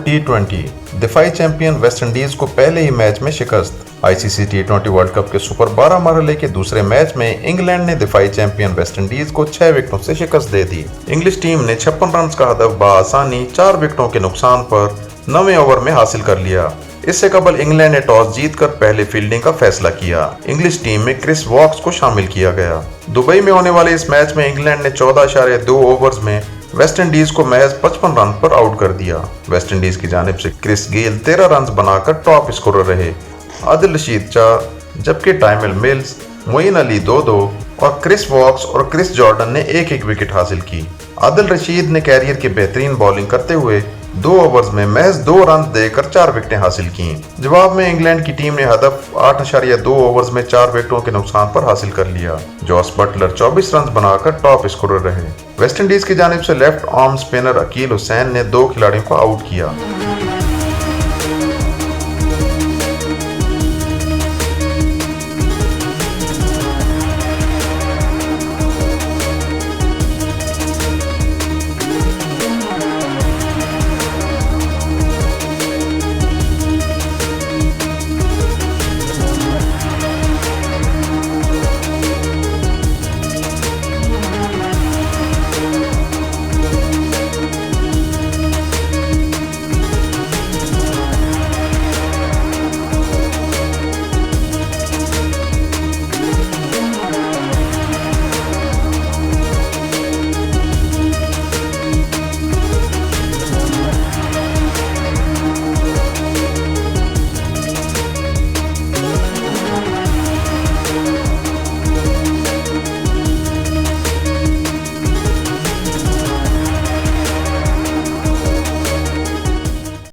टी20। दिफाई champion West Indies को पहले ही match में शिकस्त। आईसीसी टी20 वर्ल्ड कप के सुपर 12 मरहले के दूसरे मैच में इंग्लैंड ने दिफाई चैंपियन वेस्टइंडीज को 6 विकेटों से शिकस्त दे दी। इंग्लिश टीम ने 56 रन का हदफ बआसानी 4 विकेटों के नुकसान पर 9वें ओवर में हासिल कर लिया। इससे कबल इंग्लैंड ने टॉस जीतकर पहले फील्डिंग का फैसला किया। इंग्लिश टीम में क्रिस वॉक्स को शामिल किया गया। दुबई में होने वाले इस मैच में इंग्लैंड ने 14.2 ओवर्स में वेस्टइंडीज को महज 55 रन पर आउट कर दिया। वेस्टइंडीज की जानिब से क्रिस गेल 13 रन बनाकर टॉप स्कोरर रहे। आदिल रशीद 4, जबकि टाइमल मिल्स, मोइन अली 2-2 और क्रिस वॉक्स और क्रिस जॉर्डन ने 1-1 विकेट हासिल की। आदिल रशीद ने कैरियर की बेहतरीन बॉलिंग करते हुए 2 ओवर्स में महज 2 रन देकर 4 विकेटें हासिल की। जवाब में इंग्लैंड की टीम ने हदफ 8.2 ओवर्स में 4 विकेटों के नुकसान पर हासिल कर लिया। जॉस बटलर 24 रन बनाकर टॉप स्कोरर रहे। वेस्टइंडीज की जानिब से left arm spinner Akeal Hosein ने 2 खिलाड़ियों को आउट किया।